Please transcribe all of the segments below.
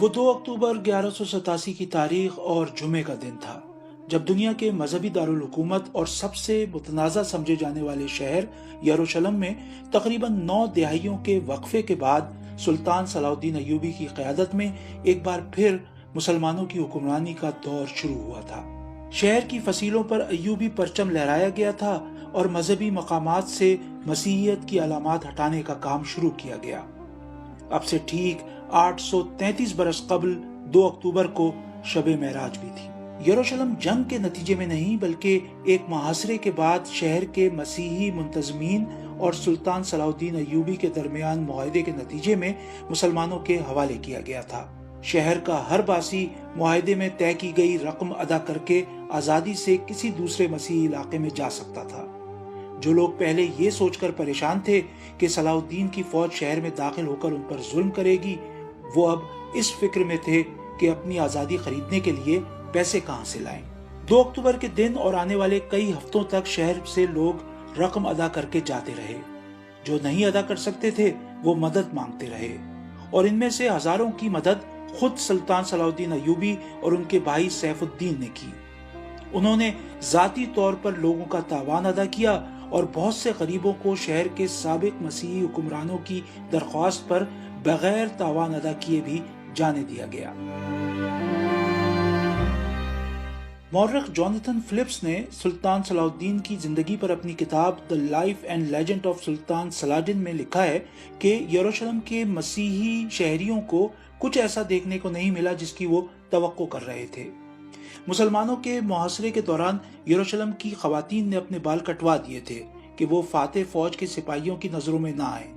وہ 2 اکتوبر 1187 کی تاریخ اور جمعے کا دن تھا جب دنیا کے مذہبی دارالحکومت اور سب سے متنازع سمجھے جانے والے شہر یروشلم میں تقریباً 9 دہائیوں کے وقفے کے بعد سلطان صلاح الدین ایوبی کی قیادت میں ایک بار پھر مسلمانوں کی حکمرانی کا دور شروع ہوا تھا۔ شہر کی فصیلوں پر ایوبی پرچم لہرایا گیا تھا اور مذہبی مقامات سے مسیحیت کی علامات ہٹانے کا کام شروع کیا گیا۔ اب سے ٹھیک 833 برس قبل 2 اکتوبر کو شب معراج بھی تھی۔ یروشلم جنگ کے نتیجے میں نہیں بلکہ ایک محاصرے کے بعد شہر کے مسیحی منتظمین اور سلطان صلاح الدین ایوبی کے درمیان معاہدے کے نتیجے میں مسلمانوں کے حوالے کیا گیا تھا۔ شہر کا ہر باسی معاہدے میں طے کی گئی رقم ادا کر کے آزادی سے کسی دوسرے مسیحی علاقے میں جا سکتا تھا۔ جو لوگ پہلے یہ سوچ کر پریشان تھے کہ صلاح الدین کی فوج شہر میں داخل ہو کر ان پر ظلم کرے گی، وہ اب اس فکر میں تھے کہ اپنی آزادی خریدنے کے لیے پیسے کہاں سے لائیں۔ 2 اکتوبر کے دن اور آنے والے کئی ہفتوں تک شہر سے لوگ رقم ادا کر کے جاتے رہے۔ جو نہیں ادا کر سکتے تھے وہ مدد مانگتے رہے، اور ان میں سے ہزاروں کی مدد خود سلطان صلاح الدین ایوبی اور ان کے بھائی سیف الدین نے کی۔ انہوں نے ذاتی طور پر لوگوں کا تاوان ادا کیا اور بہت سے غریبوں کو شہر کے سابق مسیحی حکمرانوں کی درخواست پر بغیر تاوان ادا کیے بھی جانے دیا گیا۔ مورخ جوناتھن فلپس نے سلطان صلاح الدین کی زندگی پر اپنی کتاب the life and legend of Sultan Salahuddin میں لکھا ہے کہ یروشلم کے مسیحی شہریوں کو کچھ ایسا دیکھنے کو نہیں ملا جس کی وہ توقع کر رہے تھے۔ مسلمانوں کے محاصرے کے دوران یروشلم کی خواتین نے اپنے بال کٹوا دیے تھے کہ وہ فاتح فوج کے سپاہیوں کی نظروں میں نہ آئیں،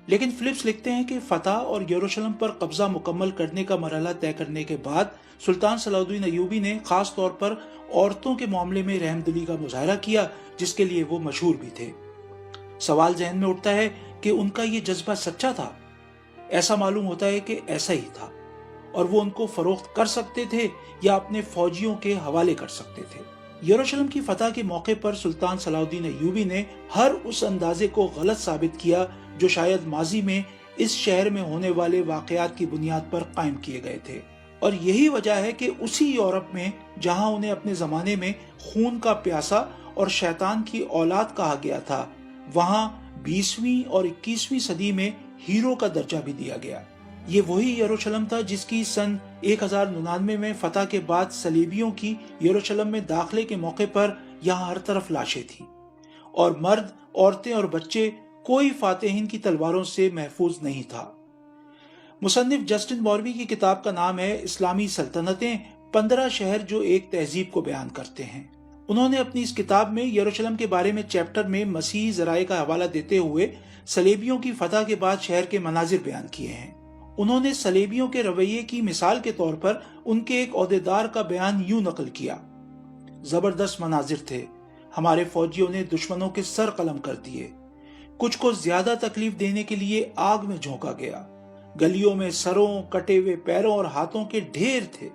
لیکن فلپس لکھتے ہیں کہ فتح اور یروشلم پر قبضہ مکمل کرنے کا مرحلہ طے کرنے کے بعد سلطان صلاح الدین ایوبی نے خاص طور پر عورتوں کے معاملے میں رحم دلی کا مظاہرہ کیا، جس کے لیے وہ مشہور بھی تھے۔ سوال ذہن میں اٹھتا ہے کہ ان کا یہ جذبہ سچا تھا؟ ایسا معلوم ہوتا ہے کہ ایسا ہی تھا، اور وہ ان کو فروخت کر سکتے تھے یا اپنے فوجیوں کے حوالے کر سکتے تھے۔ یروشلم کی فتح کے موقع پر سلطان صلاح الدین ایوبی نے ہر اس اندازے کو غلط ثابت کیا جو شاید ماضی میں اس شہر میں ہونے والے واقعات کی بنیاد پر قائم کیے گئے تھے، اور یہی وجہ ہے کہ اسی یورپ میں جہاں انہیں اپنے زمانے میں خون کا پیاسا اور شیطان کی اولاد کہا گیا تھا، وہاں 20ویں اور 21ویں صدی میں ہیرو کا درجہ بھی دیا گیا۔ یہ وہی یروشلم تھا جس کی سن 1099 میں فتح کے بعد صلیبیوں کی یروشلم میں داخلے کے موقع پر یہاں ہر طرف لاشیں تھیں، اور مرد، عورتیں اور بچے کوئی فاتحین کی تلواروں سے محفوظ نہیں تھا۔ مصنف جسٹن ماروی کی کتاب کا نام ہے اسلامی سلطنتیں، 15 شہر جو ایک تہذیب کو بیان کرتے ہیں۔ انہوں نے اپنی اس کتاب میں یروشلم کے بارے میں چیپٹر میں مسیحی ذرائع کا حوالہ دیتے ہوئے صلیبیوں کی فتح کے بعد شہر کے مناظر بیان کیے ہیں۔ انہوں نے صلیبیوں کے رویے کی مثال کے طور پر ان کے ایک عہدیدار کا بیان یوں نقل کیا: زبردست مناظر تھے، ہمارے فوجیوں نے دشمنوں کے سر قلم کر دیے، کچھ کو زیادہ تکلیف دینے کے لیے آگ میں جھونکا گیا، گلیوں میں سروں، کٹے ہوئے پیروں اور ہاتھوں کے ڈھیر تھے۔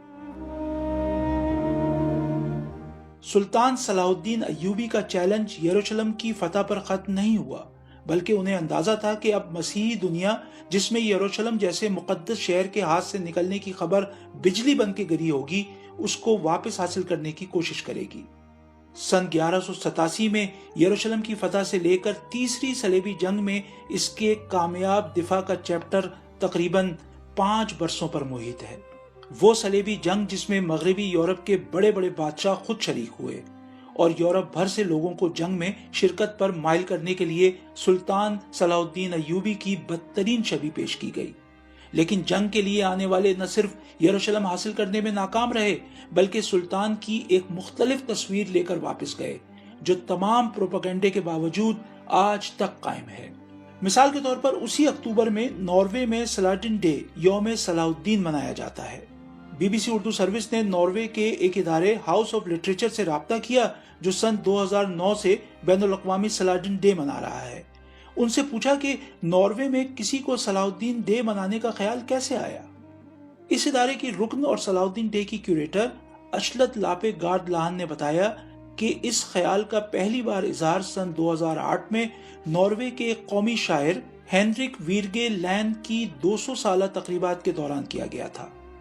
سلطان صلاح الدین ایوبی کا چیلنج یروشلم کی فتح پر ختم نہیں ہوا، بلکہ انہیں اندازہ تھا کہ اب مسیحی دنیا جس میں یروشلم جیسے مقدس شہر کے ہاتھ سے نکلنے کی خبر بجلی بن کے گری ہوگی، اس کو واپس حاصل کرنے کی کوشش کرے گی۔ سن 1187 میں یروشلم کی فتح سے لے کر تیسری صلیبی جنگ میں اس کے کامیاب دفاع کا چیپٹر تقریباً 5 برسوں پر محیط ہے۔ وہ صلیبی جنگ جس میں مغربی یورپ کے بڑے بڑے بادشاہ خود شریک ہوئے، اور یورپ بھر سے لوگوں کو جنگ میں شرکت پر مائل کرنے کے لیے سلطان صلاح الدین ایوبی کی بدترین شبیہ پیش کی گئی۔ لیکن جنگ کے لیے آنے والے نہ صرف یروشلم حاصل کرنے میں ناکام رہے، بلکہ سلطان کی ایک مختلف تصویر لے کر واپس گئے، جو تمام پروپیگنڈے کے باوجود آج تک قائم ہے۔ مثال کے طور پر اسی اکتوبر میں ناروے میں سلاڈن ڈے، یوم صلاح الدین منایا جاتا ہے۔ B B C Urdu service نے ناروے کے ایک ادارے ہاؤس آف لٹریچر سے رابطہ کیا جو سن 2009 سے بین الاقوامی سلاڈن ڈے منا رہا ہے۔ ان سے پوچھا کہ ناروے میں کسی کو صلاح الدین ڈے منانے کا خیال کیسے آیا۔ اس ادارے کی رکن اور صلاح الدین ڈے کی کیوریٹر اشلت لاپے گارد لاہن نے بتایا کہ اس خیال کا پہلی بار اظہار سن 2008 میں ناروے کے قومی شاعر ہینرک ویرگے لین کی 200 سالہ تقریبات کے دوران کیا گیا تھا۔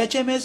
HMS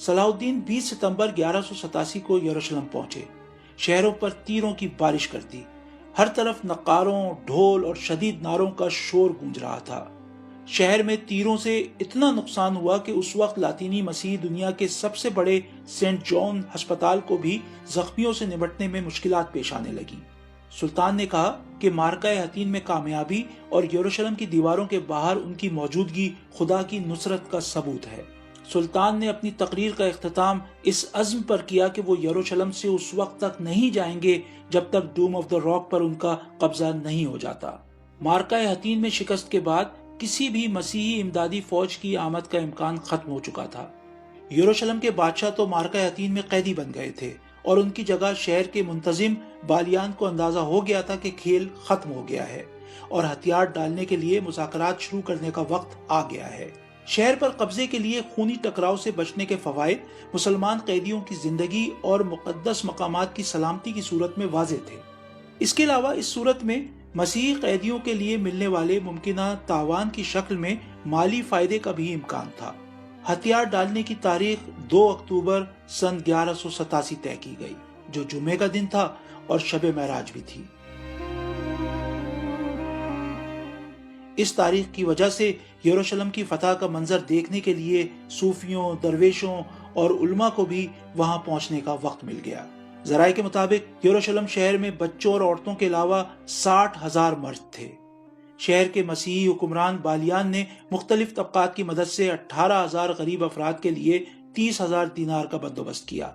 صلاح الدین 20 ستمبر 1187 کو یروشلم پہنچے، شہروں پر تیروں کی بارش کر دی، ہر طرف نقاروں، ڈھول اور شدید نعروں کا شور گونج رہا تھا۔ شہر میں تیروں سے اتنا نقصان ہوا کہ اس وقت لاطینی مسیحی دنیا کے سب سے بڑے سینٹ جان ہسپتال کو بھی زخمیوں سے نمٹنے میں مشکلات پیش آنے لگی۔ سلطان نے کہا کہ معرکہ حطین میں کامیابی اور یروشلم کی دیواروں کے باہر ان کی موجودگی خدا کی نصرت کا ثبوت ہے۔ سلطان نے اپنی تقریر کا اختتام اس عزم پر کیا کہ وہ یروشلم سے اس وقت تک نہیں جائیں گے جب تک ڈوم آف دا راک پر ان کا قبضہ نہیں ہو جاتا۔ معرکہ حطین میں شکست کے بعد کسی بھی مسیحی امدادی فوج کی آمد کا امکان ختم ہو چکا تھا۔ یروشلم کے بادشاہ تو معرکہ حطین میں قیدی بن گئے تھے اور ان کی جگہ شہر کے منتظم بالیان کو اندازہ ہو گیا تھا کہ کھیل ختم ہو گیا ہے اور ہتھیار ڈالنے کے لیے مذاکرات شروع کرنے کا وقت آ گیا ہے۔ شہر پر قبضے کے لیے خونی ٹکراؤ سے بچنے کے فوائد مسلمان قیدیوں کی زندگی اور مقدس مقامات کی سلامتی کی صورت میں واضح تھے۔ اس کے علاوہ اس صورت میں مسیحی قیدیوں کے لیے ملنے والے ممکنہ تاوان کی شکل میں مالی فائدے کا بھی امکان تھا۔ ہتھیار ڈالنے کی تاریخ 2 اکتوبر سن 1187 طے کی گئی، جو جمعے کا دن تھا اور شب معراج بھی تھی۔ اس تاریخ کی وجہ سے یروشلم کی فتح کا منظر دیکھنے کے لیے صوفیوں، درویشوں اور علماء کو بھی وہاں پہنچنے کا وقت مل گیا۔ ذرائع کے مطابق یروشلم شہر میں بچوں اور عورتوں کے علاوہ 60,000 مرد تھے۔ شہر کے مسیحی حکمران بالیان نے مختلف طبقات کی مدد سے 18,000 غریب افراد کے لیے 30,000 دینار کا بندوبست کیا۔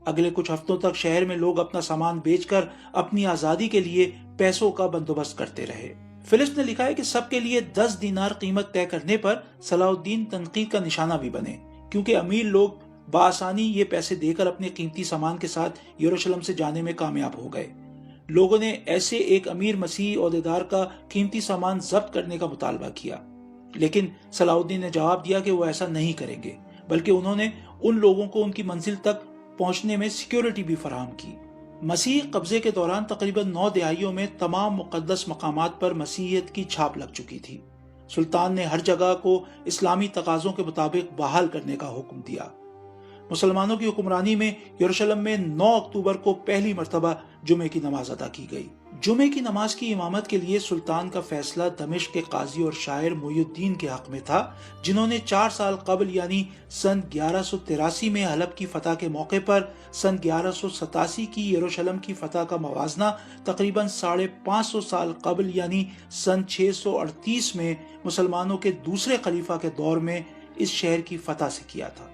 اگلے کچھ ہفتوں تک شہر میں لوگ اپنا سامان بیچ کر اپنی آزادی کے لیے پیسوں کا بندوبست کرتے رہے۔ فلپس نے لکھا ہے کہ سب کے لیے 10 دینار قیمت طے کرنے پر صلاح الدین تنقید کا نشانہ بھی بنے، کیونکہ امیر لوگ بآسانی یہ پیسے دے کر اپنے قیمتی سامان کے ساتھ یروشلم سے جانے میں کامیاب ہو گئے۔ لوگوں نے ایسے ایک امیر مسیحی عہدیدار کا قیمتی سامان ضبط کرنے کا مطالبہ کیا، لیکن صلاح الدین نے جواب دیا کہ وہ ایسا نہیں کریں گے، بلکہ انہوں نے ان لوگوں کو ان کی منزل تک پہنچنے میں سیکیورٹی بھی فراہم کی۔ مسیحی قبضے کے دوران تقریباً 9 دہائیوں میں تمام مقدس مقامات پر مسیحیت کی چھاپ لگ چکی تھی۔ سلطان نے ہر جگہ کو اسلامی تقاضوں کے مطابق بحال کرنے کا حکم دیا۔ مسلمانوں کی حکمرانی میں یروشلم میں 9 اکتوبر کو پہلی مرتبہ جمعے کی نماز ادا کی گئی۔ جمعے کی نماز کی امامت کے لیے سلطان کا فیصلہ دمشق کے قاضی اور شاعر محی الدین کے حق میں تھا، جنہوں نے 4 سال قبل یعنی سن 1183 میں حلب کی فتح کے موقع پر سن 1187 کی یروشلم کی فتح کا موازنہ تقریباً 550 سال قبل یعنی سن 638 میں مسلمانوں کے دوسرے خلیفہ کے دور میں اس شہر کی فتح سے کیا تھا۔